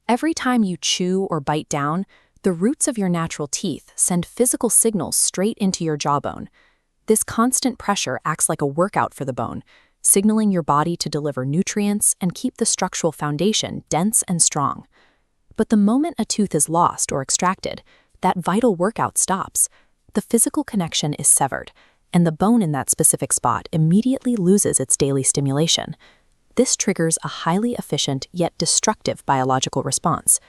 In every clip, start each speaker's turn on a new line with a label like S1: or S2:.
S1: Every time you chew or bite down, the roots of your natural teeth send physical signals straight into your jawbone. This constant pressure acts like a workout for the bone, signaling your body to deliver nutrients and keep the structural foundation dense and strong. But the moment a tooth is lost or extracted, that vital workout stops. The physical connection is severed, and the bone in that specific spot immediately loses its daily stimulation. This triggers a highly efficient yet destructive biological response.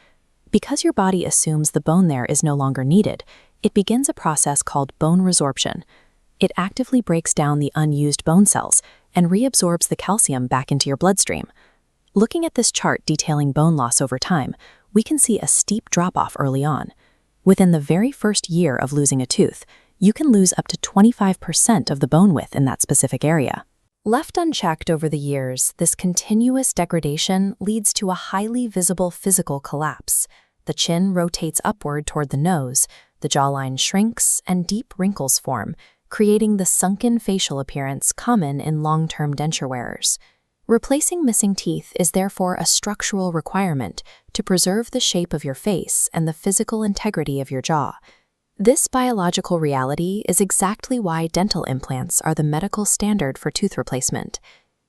S1: Because your body assumes the bone there is no longer needed, it begins a process called bone resorption. It actively breaks down the unused bone cells and reabsorbs the calcium back into your bloodstream. Looking at this chart detailing bone loss over time, we can see a steep drop-off early on. Within the very first year of losing a tooth, you can lose up to 25% of the bone width in that specific area. Left unchecked over the years, this continuous degradation leads to a highly visible physical collapse. The chin rotates upward toward the nose, the jawline shrinks, and deep wrinkles form, creating the sunken facial appearance common in long-term denture wearers. Replacing missing teeth is therefore a structural requirement to preserve the shape of your face and the physical integrity of your jaw. This biological reality is exactly why dental implants are the medical standard for tooth replacement.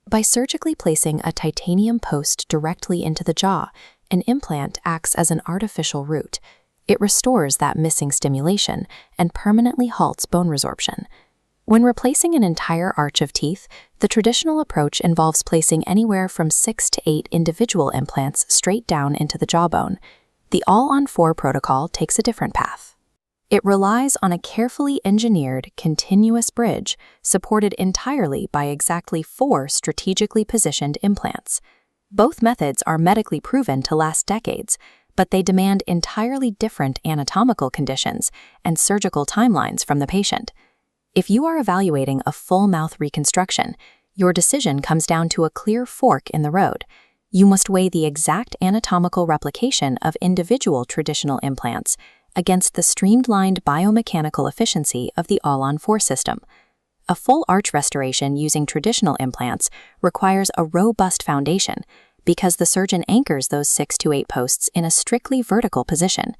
S1: By surgically placing a titanium post directly into the jaw, an implant acts as an artificial root. It restores that missing stimulation and permanently halts bone resorption. When replacing an entire arch of teeth, the traditional approach involves placing anywhere from 6 to 8 individual implants straight down into the jawbone. The All-on-4 protocol takes a different path. It relies on a carefully engineered, continuous bridge supported entirely by exactly 4 strategically positioned implants. Both methods are medically proven to last decades, but they demand entirely different anatomical conditions and surgical timelines from the patient. If you are evaluating a full mouth reconstruction, your decision comes down to a clear fork in the road. You must weigh the exact anatomical replication of individual traditional implants against the streamlined biomechanical efficiency of the All-on-4 system. A full arch restoration using traditional implants requires a robust foundation because the surgeon anchors those 6 to 8 posts in a strictly vertical position.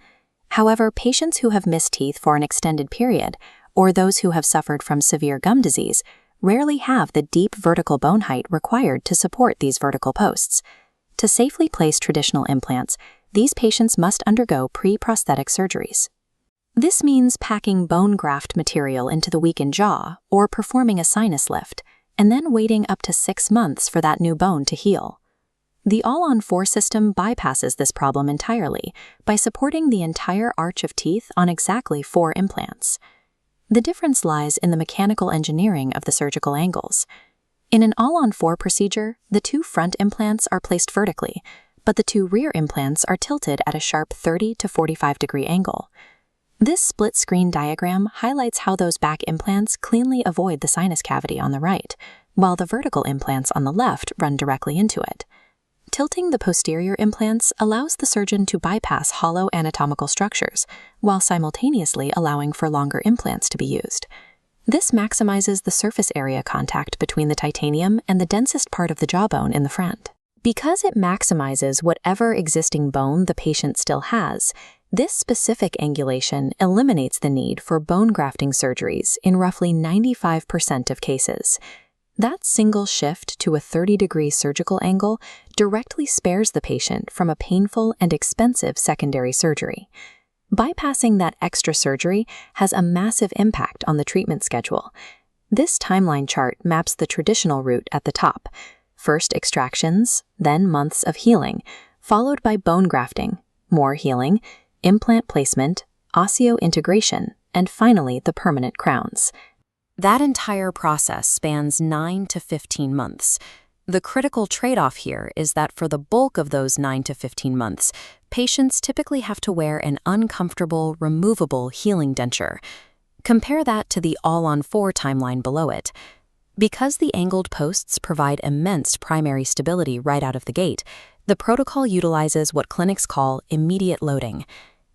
S1: However, patients who have missed teeth for an extended period or those who have suffered from severe gum disease rarely have the deep vertical bone height required to support these vertical posts. To safely place traditional implants, these patients must undergo pre-prosthetic surgeries. This means packing bone graft material into the weakened jaw or performing a sinus lift, and then waiting up to 6 months for that new bone to heal. The All-on-4 system bypasses this problem entirely by supporting the entire arch of teeth on exactly 4 implants. The difference lies in the mechanical engineering of the surgical angles. In an All-on-4 procedure, the 2 front implants are placed vertically, but the 2 rear implants are tilted at a sharp 30 to 45 degree angle. This split screen diagram highlights how those back implants cleanly avoid the sinus cavity on the right, while the vertical implants on the left run directly into it. Tilting the posterior implants allows the surgeon to bypass hollow anatomical structures, while simultaneously allowing for longer implants to be used. This maximizes the surface area contact between the titanium and the densest part of the jawbone in the front. Because it maximizes whatever existing bone the patient still has, this specific angulation eliminates the need for bone grafting surgeries in roughly 95% of cases. That single shift to a 30-degree surgical angle directly spares the patient from a painful and expensive secondary surgery. Bypassing that extra surgery has a massive impact on the treatment schedule. This timeline chart maps the traditional route at the top. First extractions, then months of healing, followed by bone grafting, more healing, implant placement, osseointegration, and finally the permanent crowns. That entire process spans 9 to 15 months. The critical trade-off here is that for the bulk of those 9 to 15 months, patients typically have to wear an uncomfortable, removable healing denture. Compare that to the All-on-4 timeline below it. Because the angled posts provide immense primary stability right out of the gate, the protocol utilizes what clinics call immediate loading.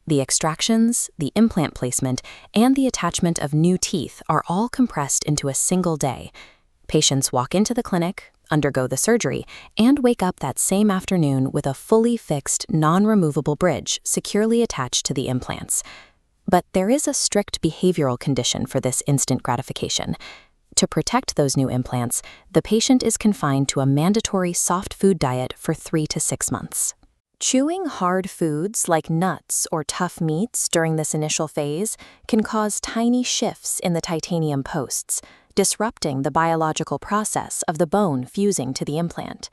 S1: The extractions, the implant placement, and the attachment of new teeth are all compressed into a single day. Patients walk into the clinic, undergo the surgery, and wake up that same afternoon with a fully fixed, non-removable bridge securely attached to the implants. But there is a strict behavioral condition for this instant gratification. To protect those new implants, the patient is confined to a mandatory soft food diet for 3 to 6 months. Chewing hard foods like nuts or tough meats during this initial phase can cause tiny shifts in the titanium posts, disrupting the biological process of the bone fusing to the implant.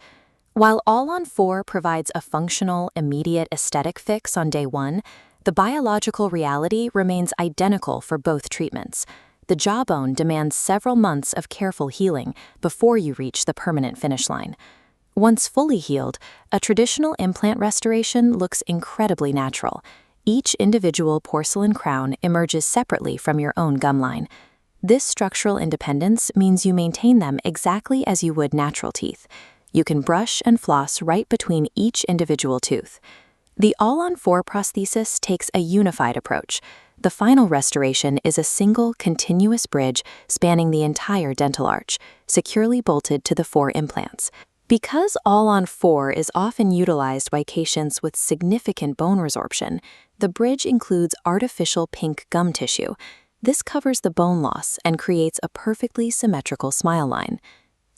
S1: While All-on-4 provides a functional, immediate aesthetic fix on day 1, the biological reality remains identical for both treatments. The jawbone demands several months of careful healing before you reach the permanent finish line. Once fully healed, a traditional implant restoration looks incredibly natural. Each individual porcelain crown emerges separately from your own gum line. This structural independence means you maintain them exactly as you would natural teeth. You can brush and floss right between each individual tooth. The All-on-4 prosthesis takes a unified approach. The final restoration is a single, continuous bridge spanning the entire dental arch, securely bolted to the 4 implants. Because All-on-4 is often utilized by patients with significant bone resorption, the bridge includes artificial pink gum tissue. This covers the bone loss and creates a perfectly symmetrical smile line.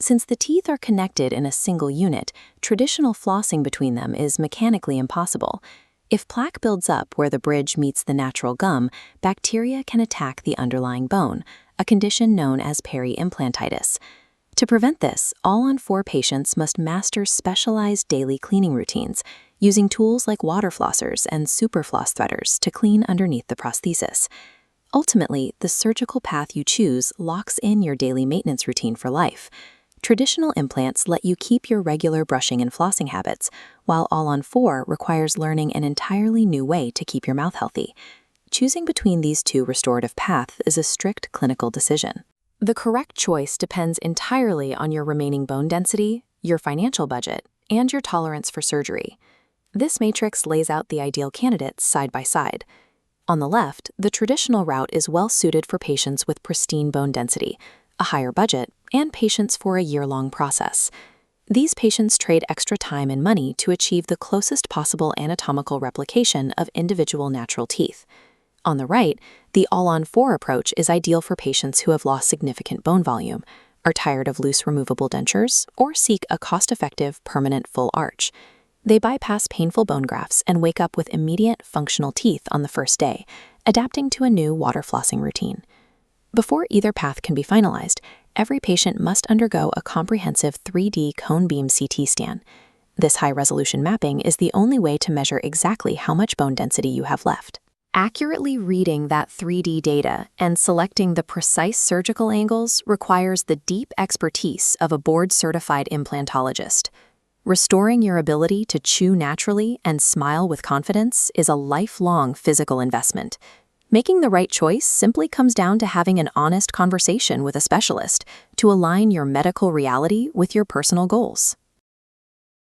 S1: Since the teeth are connected in a single unit, traditional flossing between them is mechanically impossible. If plaque builds up where the bridge meets the natural gum, bacteria can attack the underlying bone, a condition known as peri-implantitis. To prevent this, All-on-4 patients must master specialized daily cleaning routines, using tools like water flossers and superfloss threaders to clean underneath the prosthesis. Ultimately, the surgical path you choose locks in your daily maintenance routine for life. Traditional implants let you keep your regular brushing and flossing habits, while All-on-4 requires learning an entirely new way to keep your mouth healthy. Choosing between these 2 restorative paths is a strict clinical decision. The correct choice depends entirely on your remaining bone density, your financial budget, and your tolerance for surgery. This matrix lays out the ideal candidates side by side. On the left, the traditional route is well suited for patients with pristine bone density, a higher budget, and patients for a year-long process. These patients trade extra time and money to achieve the closest possible anatomical replication of individual natural teeth. On the right, the All-on-4 approach is ideal for patients who have lost significant bone volume, are tired of loose removable dentures, or seek a cost-effective, permanent full arch. They bypass painful bone grafts and wake up with immediate, functional teeth on the first day, adapting to a new water flossing routine. Before either path can be finalized, every patient must undergo a comprehensive 3D cone beam CT scan. This high-resolution mapping is the only way to measure exactly how much bone density you have left. Accurately reading that 3D data and selecting the precise surgical angles requires the deep expertise of a board-certified implantologist. Restoring your ability to chew naturally and smile with confidence is a lifelong physical investment. Making the right choice simply comes down to having an honest conversation with a specialist to align your medical reality with your personal goals.